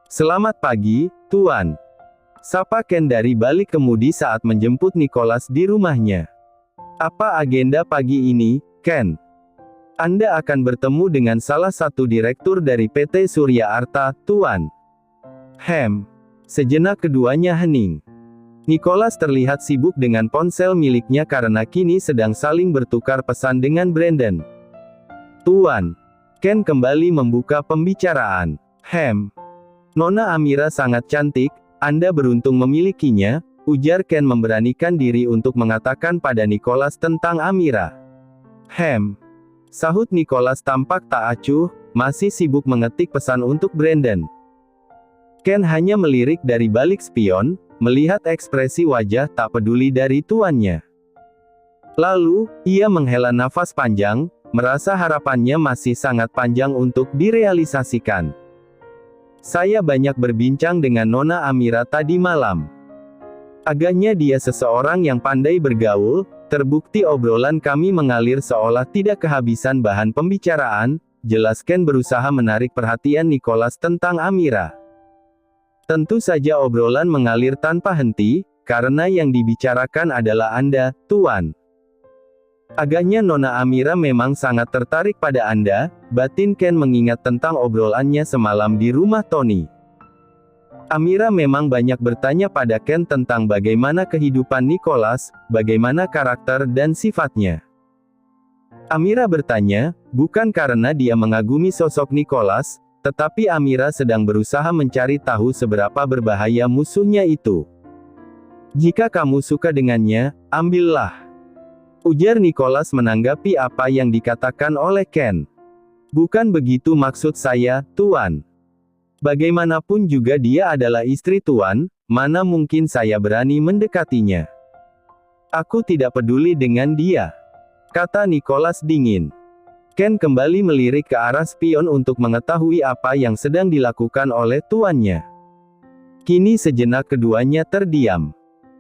Selamat pagi, Tuan. Sapa Ken dari balik kemudi saat menjemput Nicholas di rumahnya. Apa agenda pagi ini, Ken? Anda akan bertemu dengan salah satu direktur dari PT Surya Arta, Tuan. Sejenak keduanya hening. Nicholas terlihat sibuk dengan ponsel miliknya karena kini sedang saling bertukar pesan dengan Brandon. Tuan. Ken kembali membuka pembicaraan. Nona Amira sangat cantik, Anda beruntung memilikinya, ujar Ken memberanikan diri untuk mengatakan pada Nicholas tentang Amira. Sahut Nicholas tampak tak acuh, masih sibuk mengetik pesan untuk Brandon. Ken hanya melirik dari balik spion, melihat ekspresi wajah tak peduli dari tuannya. Lalu, ia menghela nafas panjang, merasa harapannya masih sangat panjang untuk direalisasikan. Saya banyak berbincang dengan Nona Amira tadi malam. Agaknya dia seseorang yang pandai bergaul, terbukti obrolan kami mengalir seolah tidak kehabisan bahan pembicaraan, jelas Ken berusaha menarik perhatian Nicholas tentang Amira. Tentu saja obrolan mengalir tanpa henti, karena yang dibicarakan adalah Anda, Tuan. Agaknya Nona Amira memang sangat tertarik pada Anda, batin Ken mengingat tentang obrolannya semalam di rumah Tony. Amira memang banyak bertanya pada Ken tentang bagaimana kehidupan Nicholas, bagaimana karakter dan sifatnya. Amira bertanya, bukan karena dia mengagumi sosok Nicholas, tetapi Amira sedang berusaha mencari tahu seberapa berbahaya musuhnya itu. Jika kamu suka dengannya, ambillah. Ujar Nicholas menanggapi apa yang dikatakan oleh Ken. Bukan begitu maksud saya, Tuan. Bagaimanapun juga dia adalah istri Tuan, mana mungkin saya berani mendekatinya. Aku tidak peduli dengan dia, kata Nicholas dingin. Ken kembali melirik ke arah spion untuk mengetahui apa yang sedang dilakukan oleh tuannya. Kini sejenak keduanya terdiam.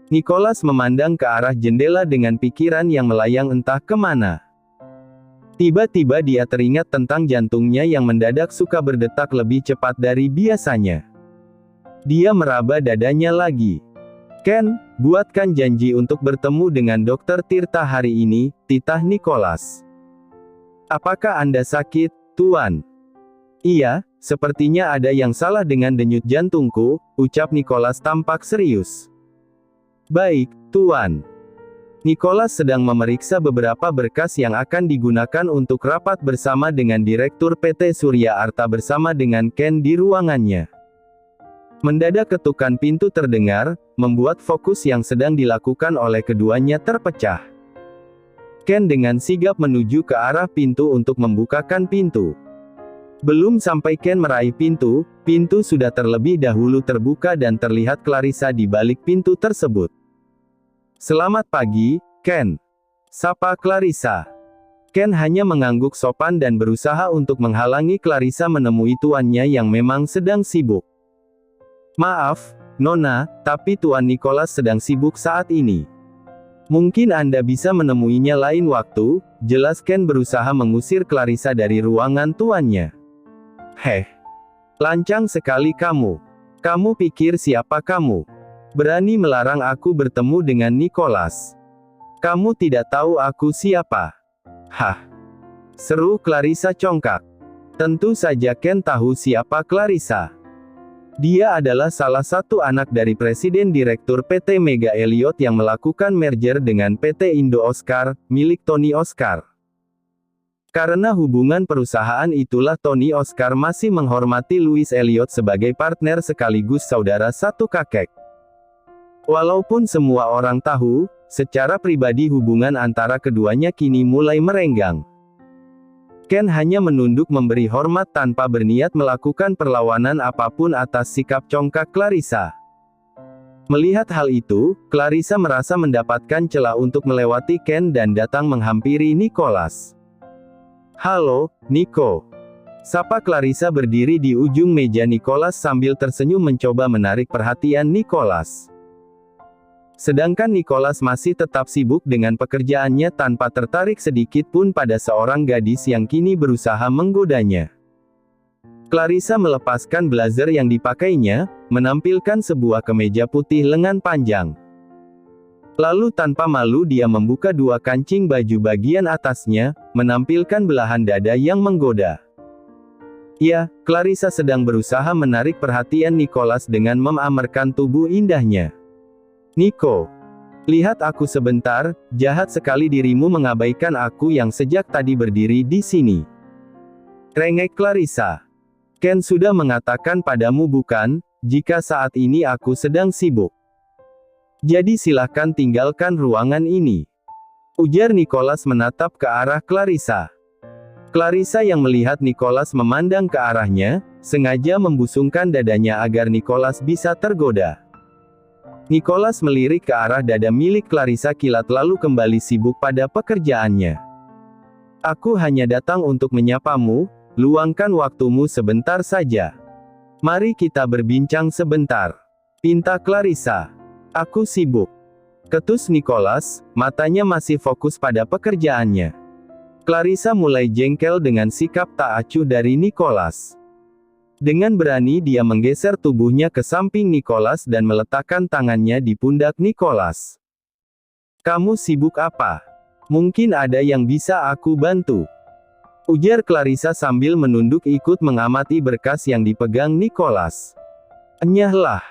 Nicholas memandang ke arah jendela dengan pikiran yang melayang entah kemana. Tiba-tiba dia teringat tentang jantungnya yang mendadak suka berdetak lebih cepat dari biasanya. Dia meraba dadanya lagi. Ken, buatkan janji untuk bertemu dengan Dr. Tirta hari ini, titah Nicholas. Apakah Anda sakit, Tuan? Iya, sepertinya ada yang salah dengan denyut jantungku, ucap Nicholas tampak serius. Baik, Tuan. Nicholas sedang memeriksa beberapa berkas yang akan digunakan untuk rapat bersama dengan Direktur PT Surya Arta bersama dengan Ken di ruangannya. Mendadak ketukan pintu terdengar, membuat fokus yang sedang dilakukan oleh keduanya terpecah. Ken dengan sigap menuju ke arah pintu untuk membukakan pintu. Belum sampai Ken meraih pintu, pintu sudah terlebih dahulu terbuka dan terlihat Clarissa di balik pintu tersebut. Selamat pagi, Ken. Sapa Clarissa. Ken hanya mengangguk sopan dan berusaha untuk menghalangi Clarissa menemui tuannya yang memang sedang sibuk. Maaf, Nona, tapi Tuan Nicholas sedang sibuk saat ini. Mungkin Anda bisa menemuinya lain waktu, jelas Ken berusaha mengusir Clarissa dari ruangan tuannya. Lancang sekali kamu. Kamu pikir siapa kamu? Berani melarang aku bertemu dengan Nicholas. Kamu tidak tahu aku siapa. Seru Clarissa congkak. Tentu saja Ken tahu siapa Clarissa. Dia adalah salah satu anak dari Presiden Direktur PT Mega Elliot yang melakukan merger dengan PT Indo Oscar, milik Tony Oscar. Karena hubungan perusahaan itulah Tony Oscar masih menghormati Louis Elliot sebagai partner sekaligus saudara satu kakek. Walaupun semua orang tahu, secara pribadi hubungan antara keduanya kini mulai merenggang. Ken hanya menunduk memberi hormat tanpa berniat melakukan perlawanan apapun atas sikap congkak Clarissa. Melihat hal itu, Clarissa merasa mendapatkan celah untuk melewati Ken dan datang menghampiri Nicholas. Halo, Nico. Sapa Clarissa berdiri di ujung meja Nicholas sambil tersenyum mencoba menarik perhatian Nicholas. Sedangkan Nicholas masih tetap sibuk dengan pekerjaannya tanpa tertarik sedikit pun pada seorang gadis yang kini berusaha menggodanya. Clarissa melepaskan blazer yang dipakainya, menampilkan sebuah kemeja putih lengan panjang. Lalu tanpa malu dia membuka dua kancing baju bagian atasnya, menampilkan belahan dada yang menggoda. Ya, Clarissa sedang berusaha menarik perhatian Nicholas dengan memamerkan tubuh indahnya. "Nico, lihat aku sebentar, jahat sekali dirimu mengabaikan aku yang sejak tadi berdiri di sini." Rengek Clarissa. "Ken sudah mengatakan padamu bukan, jika saat ini aku sedang sibuk. Jadi silakan tinggalkan ruangan ini," ujar Nicholas menatap ke arah Clarissa. Clarissa yang melihat Nicholas memandang ke arahnya, sengaja membusungkan dadanya agar Nicholas bisa tergoda. Nicholas melirik ke arah dada milik Clarissa kilat lalu kembali sibuk pada pekerjaannya. "Aku hanya datang untuk menyapamu, luangkan waktumu sebentar saja. Mari kita berbincang sebentar," pinta Clarissa. "Aku sibuk," ketus Nicholas, matanya masih fokus pada pekerjaannya. Clarissa mulai jengkel dengan sikap tak acuh dari Nicholas. Dengan berani dia menggeser tubuhnya ke samping Nicholas dan meletakkan tangannya di pundak Nicholas. "Kamu sibuk apa? Mungkin ada yang bisa aku bantu?" ujar Clarissa sambil menunduk ikut mengamati berkas yang dipegang Nicholas. "Enyahlah.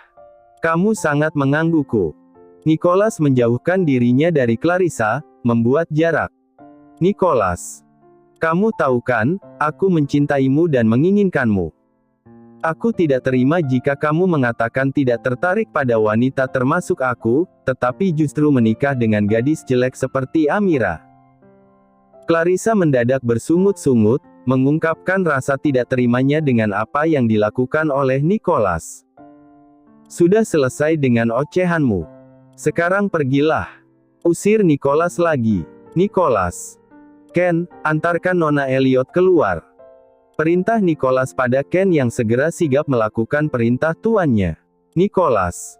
Kamu sangat menggangguku." Nicholas menjauhkan dirinya dari Clarissa, membuat jarak. "Nicholas, kamu tahu kan, aku mencintaimu dan menginginkanmu. Aku tidak terima jika kamu mengatakan tidak tertarik pada wanita termasuk aku, tetapi justru menikah dengan gadis jelek seperti Amira." Clarissa mendadak bersungut-sungut, mengungkapkan rasa tidak terimanya dengan apa yang dilakukan oleh Nicholas. "Sudah selesai dengan ocehanmu. Sekarang pergilah," usir Nicholas lagi. "Nicholas. Ken, antarkan Nona Elliot keluar," perintah Nicholas pada Ken yang segera sigap melakukan perintah tuannya. "Nicholas,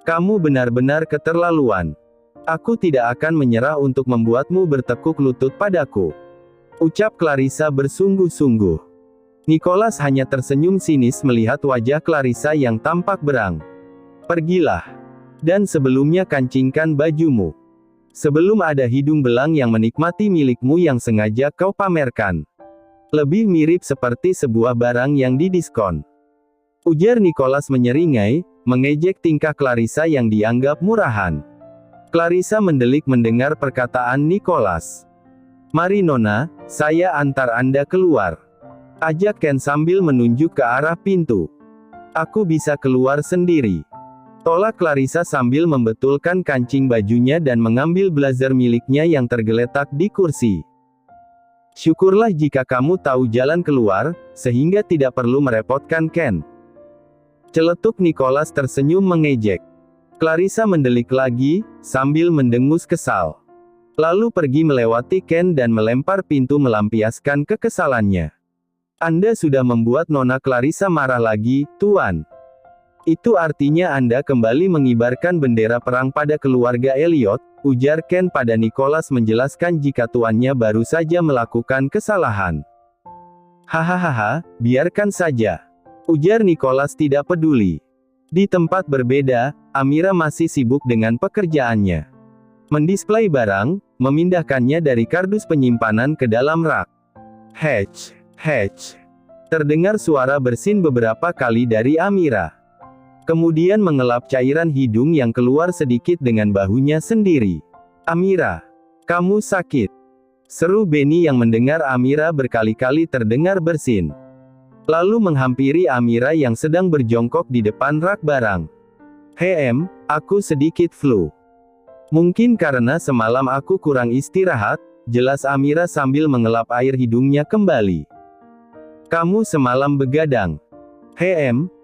kamu benar-benar keterlaluan. Aku tidak akan menyerah untuk membuatmu bertekuk lutut padaku," ucap Clarissa bersungguh-sungguh. Nicholas hanya tersenyum sinis melihat wajah Clarissa yang tampak berang. "Pergilah. Dan sebelumnya kancingkan bajumu. Sebelum ada hidung belang yang menikmati milikmu yang sengaja kau pamerkan. Lebih mirip seperti sebuah barang yang didiskon," ujar Nicholas menyeringai, mengejek tingkah Clarissa yang dianggap murahan. Clarissa mendelik mendengar perkataan Nicholas. "Mari Nona, saya antar Anda keluar," ajak Ken sambil menunjuk ke arah pintu. "Aku bisa keluar sendiri," tolak Clarissa sambil membetulkan kancing bajunya dan mengambil blazer miliknya yang tergeletak di kursi. "Syukurlah jika kamu tahu jalan keluar, sehingga tidak perlu merepotkan Ken," celetuk Nicholas tersenyum mengejek. Clarissa mendelik lagi, sambil mendengus kesal. Lalu pergi melewati Ken dan melempar pintu melampiaskan kekesalannya. "Anda sudah membuat Nona Clarissa marah lagi, Tuan. Itu artinya Anda kembali mengibarkan bendera perang pada keluarga Elliot," ujar Ken pada Nicholas menjelaskan jika tuannya baru saja melakukan kesalahan. "Hahaha, biarkan saja," ujar Nicholas tidak peduli. Di tempat berbeda, Amira masih sibuk dengan pekerjaannya. Mendisplay barang, memindahkannya dari kardus penyimpanan ke dalam rak. Hatch, hatch. Terdengar suara bersin beberapa kali dari Amira. Kemudian mengelap cairan hidung yang keluar sedikit dengan bahunya sendiri. "Amira, kamu sakit?" seru Benny yang mendengar Amira berkali-kali terdengar bersin. Lalu menghampiri Amira yang sedang berjongkok di depan rak barang. Aku sedikit flu. Mungkin karena semalam aku kurang istirahat," jelas Amira sambil mengelap air hidungnya kembali. "Kamu semalam begadang."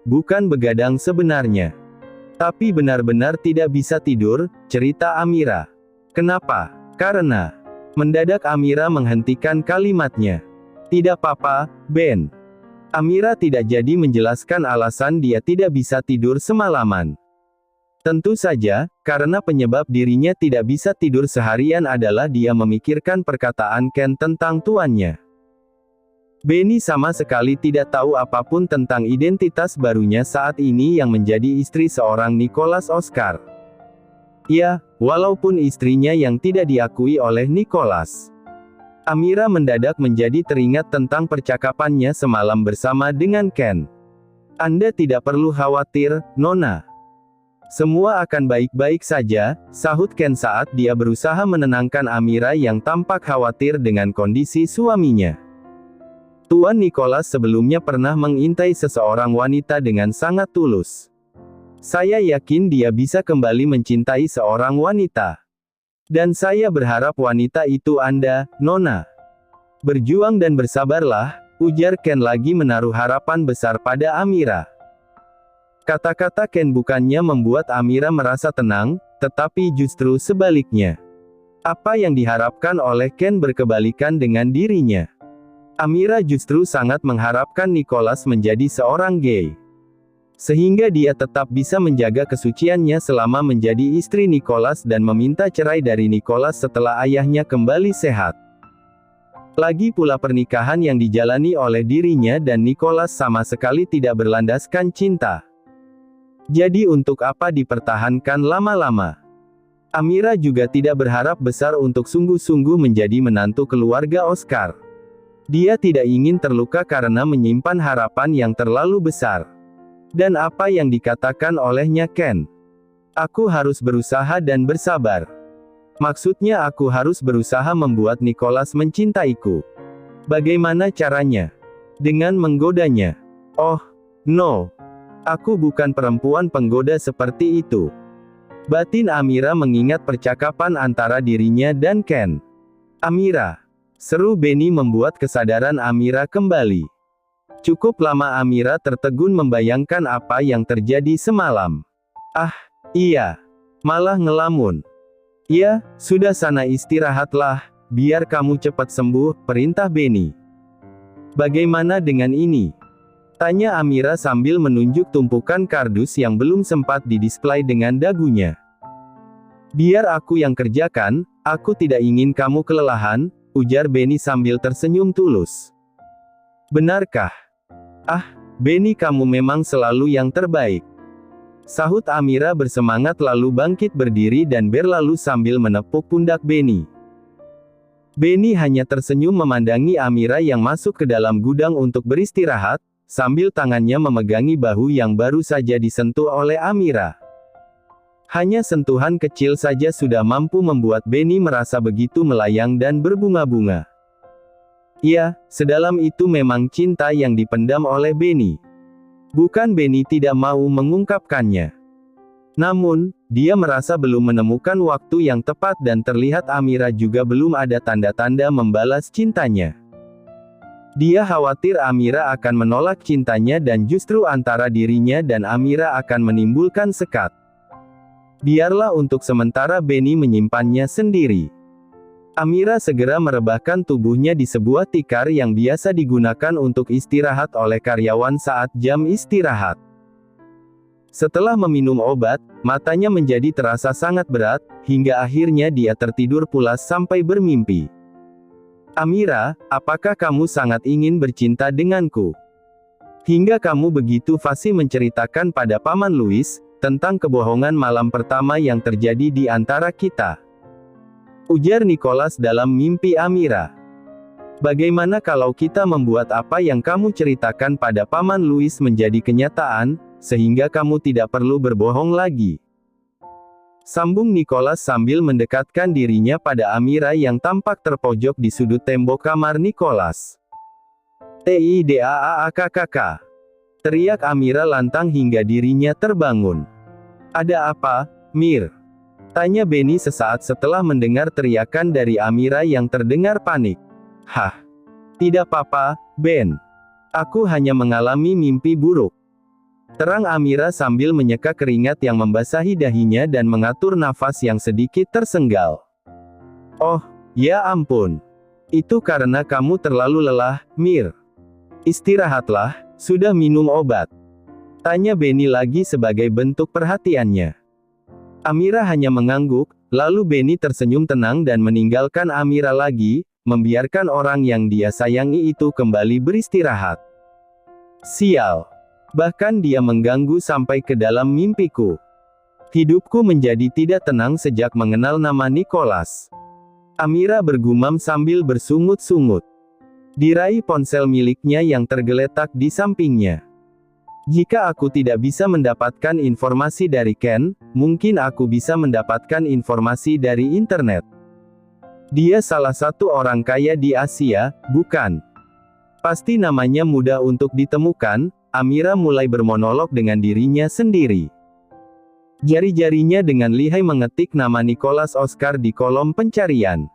Bukan begadang sebenarnya. Tapi benar-benar tidak bisa tidur," cerita Amira. "Kenapa?" "Karena..." Mendadak Amira menghentikan kalimatnya. "Tidak apa-apa, Ben." Amira tidak jadi menjelaskan alasan dia tidak bisa tidur semalaman. Tentu saja, karena penyebab dirinya tidak bisa tidur seharian adalah dia memikirkan perkataan Ken tentang tuannya. Benny sama sekali tidak tahu apapun tentang identitas barunya saat ini yang menjadi istri seorang Nicholas Oscar. Ya, walaupun istrinya yang tidak diakui oleh Nicholas. Amira mendadak menjadi teringat tentang percakapannya semalam bersama dengan Ken. Anda tidak perlu khawatir, Nona. Semua akan baik-baik saja, sahut Ken saat dia berusaha menenangkan Amira yang tampak khawatir dengan kondisi suaminya. Tuan Nicholas sebelumnya pernah mengintai seseorang wanita dengan sangat tulus. Saya yakin dia bisa kembali mencintai seorang wanita. Dan saya berharap wanita itu Anda, Nona. Berjuang dan bersabarlah, ujar Ken lagi menaruh harapan besar pada Amira. Kata-kata Ken bukannya membuat Amira merasa tenang, tetapi justru sebaliknya. Apa yang diharapkan oleh Ken berkebalikan dengan dirinya. Amira justru sangat mengharapkan Nicholas menjadi seorang gay. Sehingga dia tetap bisa menjaga kesuciannya selama menjadi istri Nicholas dan meminta cerai dari Nicholas setelah ayahnya kembali sehat. Lagi pula pernikahan yang dijalani oleh dirinya dan Nicholas sama sekali tidak berlandaskan cinta. Jadi untuk apa dipertahankan lama-lama? Amira juga tidak berharap besar untuk sungguh-sungguh menjadi menantu keluarga Oscar. Dia tidak ingin terluka karena menyimpan harapan yang terlalu besar. Dan apa yang dikatakan olehnya Ken? Aku harus berusaha dan bersabar. Maksudnya aku harus berusaha membuat Nicholas mencintaiku. Bagaimana caranya? Dengan menggodanya. Oh, no. Aku bukan perempuan penggoda seperti itu. Batin Amira mengingat percakapan antara dirinya dan Ken. Amira. Seru Benny membuat kesadaran Amira kembali. Cukup lama Amira tertegun membayangkan apa yang terjadi semalam. Ah, iya. Malah ngelamun. Ya, sudah sana istirahatlah, biar kamu cepat sembuh, perintah Benny. Bagaimana dengan ini? Tanya Amira sambil menunjuk tumpukan kardus yang belum sempat didisplay dengan dagunya. Biar aku yang kerjakan, aku tidak ingin kamu kelelahan, ujar Benny sambil tersenyum tulus. Benarkah? Ah, Benny kamu memang selalu yang terbaik. Sahut Amira bersemangat lalu bangkit berdiri dan berlalu sambil menepuk pundak Benny. Benny hanya tersenyum memandangi Amira yang masuk ke dalam gudang untuk beristirahat, sambil tangannya memegangi bahu yang baru saja disentuh oleh Amira. Hanya sentuhan kecil saja sudah mampu membuat Benny merasa begitu melayang dan berbunga-bunga. Ya, sedalam itu memang cinta yang dipendam oleh Benny. Bukan Benny tidak mau mengungkapkannya. Namun, dia merasa belum menemukan waktu yang tepat dan terlihat Amira juga belum ada tanda-tanda membalas cintanya. Dia khawatir Amira akan menolak cintanya dan justru antara dirinya dan Amira akan menimbulkan sekat. Biarlah untuk sementara Benny menyimpannya sendiri. Amira segera merebahkan tubuhnya di sebuah tikar yang biasa digunakan untuk istirahat oleh karyawan saat jam istirahat. Setelah meminum obat, matanya menjadi terasa sangat berat, hingga akhirnya dia tertidur pulas sampai bermimpi. Amira, apakah kamu sangat ingin bercinta denganku? Hingga kamu begitu fasih menceritakan pada Paman Louis, tentang kebohongan malam pertama yang terjadi di antara kita. Ujar Nicholas dalam mimpi Amira. Bagaimana kalau kita membuat apa yang kamu ceritakan pada Paman Louis menjadi kenyataan, sehingga kamu tidak perlu berbohong lagi? Sambung Nicholas sambil mendekatkan dirinya pada Amira yang tampak terpojok di sudut tembok kamar Nicholas. Tidaakkk. Teriak Amira lantang hingga dirinya terbangun. Ada apa, Mir? Tanya Benny sesaat setelah mendengar teriakan dari Amira yang terdengar panik. Hah? Tidak apa-apa, Ben. Aku hanya mengalami mimpi buruk. Terang Amira sambil menyeka keringat yang membasahi dahinya dan mengatur nafas yang sedikit tersenggal. Oh, ya ampun. Itu karena kamu terlalu lelah, Mir. Istirahatlah, sudah minum obat? Tanya Benny lagi sebagai bentuk perhatiannya. Amira hanya mengangguk, lalu Benny tersenyum tenang dan meninggalkan Amira lagi, membiarkan orang yang dia sayangi itu kembali beristirahat. Sial. Bahkan dia mengganggu sampai ke dalam mimpiku. Hidupku menjadi tidak tenang sejak mengenal nama Nicholas. Amira bergumam sambil bersungut-sungut. Diraih ponsel miliknya yang tergeletak di sampingnya. Jika aku tidak bisa mendapatkan informasi dari Ken, mungkin aku bisa mendapatkan informasi dari internet. Dia salah satu orang kaya di Asia, bukan? Pasti namanya mudah untuk ditemukan. Amira mulai bermonolog dengan dirinya sendiri. Jari-jarinya dengan lihai mengetik nama Nicholas Oscar di kolom pencarian.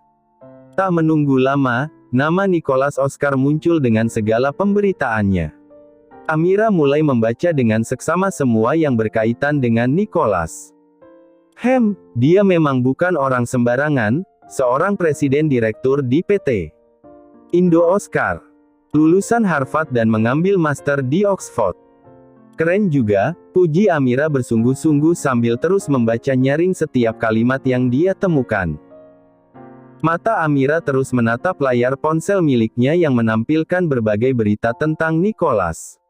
Tak menunggu lama, nama Nicholas Oscar muncul dengan segala pemberitaannya. Amira mulai membaca dengan seksama semua yang berkaitan dengan Nicholas. Dia memang bukan orang sembarangan, seorang presiden direktur di PT Indo Oscar. Lulusan Harvard dan mengambil master di Oxford. Keren juga, puji Amira bersungguh-sungguh sambil terus membaca nyaring setiap kalimat yang dia temukan. Mata Amira terus menatap layar ponsel miliknya yang menampilkan berbagai berita tentang Nicholas.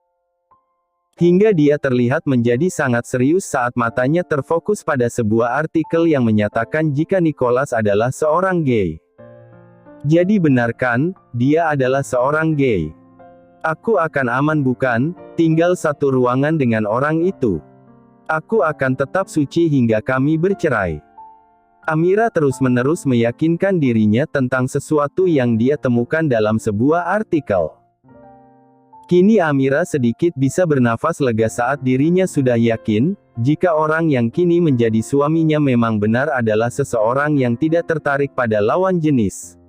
Hingga dia terlihat menjadi sangat serius saat matanya terfokus pada sebuah artikel yang menyatakan jika Nicholas adalah seorang gay. Jadi benar kan, dia adalah seorang gay. Aku akan aman bukan, tinggal satu ruangan dengan orang itu. Aku akan tetap suci hingga kami bercerai. Amira terus-menerus meyakinkan dirinya tentang sesuatu yang dia temukan dalam sebuah artikel. Kini Amira sedikit bisa bernafas lega saat dirinya sudah yakin, jika orang yang kini menjadi suaminya memang benar adalah seseorang yang tidak tertarik pada lawan jenis.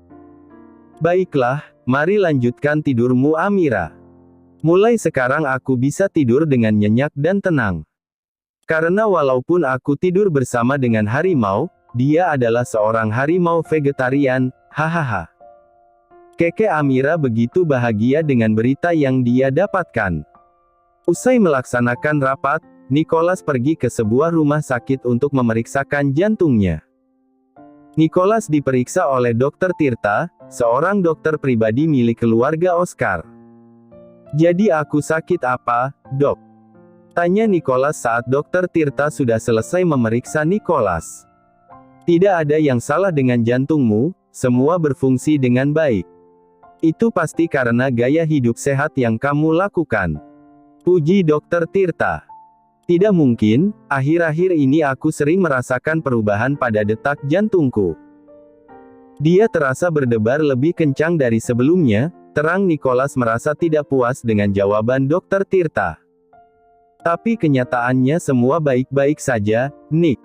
Baiklah, mari lanjutkan tidurmu Amira. Mulai sekarang aku bisa tidur dengan nyenyak dan tenang. Karena walaupun aku tidur bersama dengan harimau, dia adalah seorang harimau vegetarian, hahaha. Keke Amira begitu bahagia dengan berita yang dia dapatkan. Usai melaksanakan rapat, Nicholas pergi ke sebuah rumah sakit untuk memeriksakan jantungnya. Nicholas diperiksa oleh Dr. Tirta, seorang dokter pribadi milik keluarga Oscar. Jadi aku sakit apa, dok? Tanya Nicholas saat Dr. Tirta sudah selesai memeriksa Nicholas. Tidak ada yang salah dengan jantungmu, semua berfungsi dengan baik. Itu pasti karena gaya hidup sehat yang kamu lakukan. Puji Dr. Tirta. Tidak mungkin, akhir-akhir ini aku sering merasakan perubahan pada detak jantungku. Dia terasa berdebar lebih kencang dari sebelumnya, terang Nicholas merasa tidak puas dengan jawaban Dr. Tirta. Tapi kenyataannya semua baik-baik saja, Nick.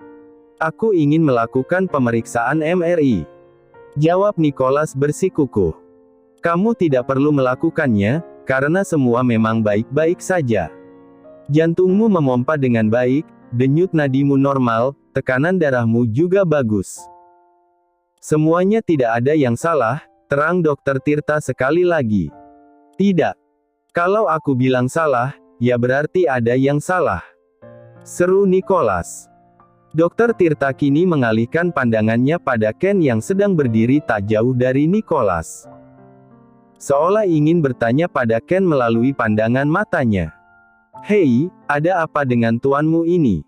Aku ingin melakukan pemeriksaan MRI. Jawab Nicholas bersikukuh. Kamu tidak perlu melakukannya, karena semua memang baik-baik saja. Jantungmu memompa dengan baik, denyut nadimu normal, tekanan darahmu juga bagus. Semuanya tidak ada yang salah, terang Dr. Tirta sekali lagi. Tidak. Kalau aku bilang salah, ya berarti ada yang salah. Seru Nicholas. Dr. Tirta kini mengalihkan pandangannya pada Ken yang sedang berdiri tak jauh dari Nicholas. Seolah ingin bertanya pada Ken melalui pandangan matanya. Hei, ada apa dengan tuanmu ini?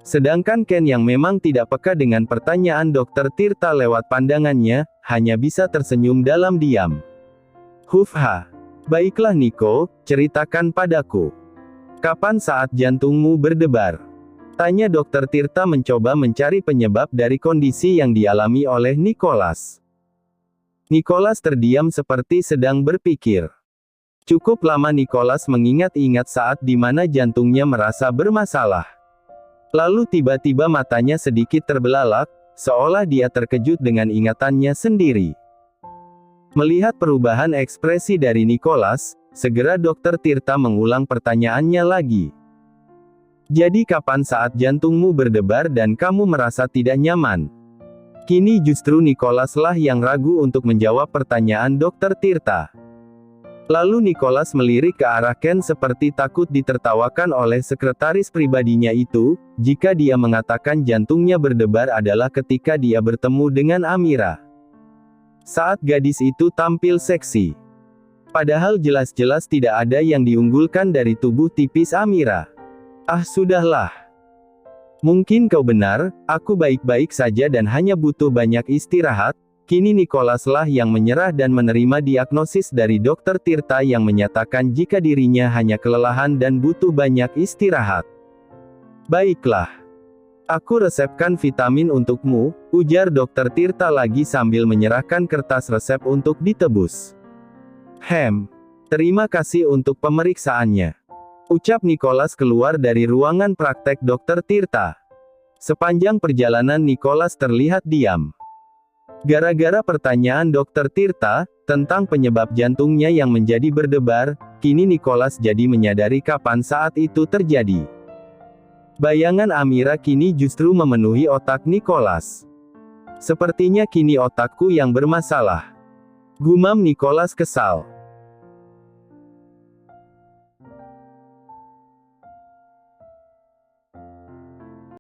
Sedangkan Ken yang memang tidak peka dengan pertanyaan Dr. Tirta lewat pandangannya, hanya bisa tersenyum dalam diam. Hufha. Baiklah Nico, ceritakan padaku. Kapan saat jantungmu berdebar? Tanya Dr. Tirta mencoba mencari penyebab dari kondisi yang dialami oleh Nicholas. Nicholas terdiam seperti sedang berpikir. Cukup lama Nicholas mengingat-ingat saat di mana jantungnya merasa bermasalah. Lalu tiba-tiba matanya sedikit terbelalak, seolah dia terkejut dengan ingatannya sendiri. Melihat perubahan ekspresi dari Nicholas, segera Dr. Tirta mengulang pertanyaannya lagi. Jadi kapan saat jantungmu berdebar dan kamu merasa tidak nyaman? Kini justru Nicholas lah yang ragu untuk menjawab pertanyaan Dr. Tirta. Lalu Nicholas melirik ke arah Ken seperti takut ditertawakan oleh sekretaris pribadinya itu, jika dia mengatakan jantungnya berdebar adalah ketika dia bertemu dengan Amira. saat gadis itu tampil seksi. Padahal jelas-jelas tidak ada yang diunggulkan dari tubuh tipis Amira. Ah sudahlah. Mungkin kau benar, aku baik-baik saja dan hanya butuh banyak istirahat. Kini Nicholas lah yang menyerah dan menerima diagnosis dari Dokter Tirta yang menyatakan jika dirinya hanya kelelahan dan butuh banyak istirahat. Baiklah. Aku resepkan vitamin untukmu, ujar Dokter Tirta lagi sambil menyerahkan kertas resep untuk ditebus. Terima kasih untuk pemeriksaannya. Ucap Nicholas keluar dari ruangan praktek Dokter Tirta. Sepanjang perjalanan Nicholas terlihat diam. Gara-gara pertanyaan Dokter Tirta, tentang penyebab jantungnya yang menjadi berdebar, kini Nicholas jadi menyadari kapan saat itu terjadi. Bayangan Amira kini justru memenuhi otak Nicholas. Sepertinya kini otakku yang bermasalah. Gumam Nicholas kesal.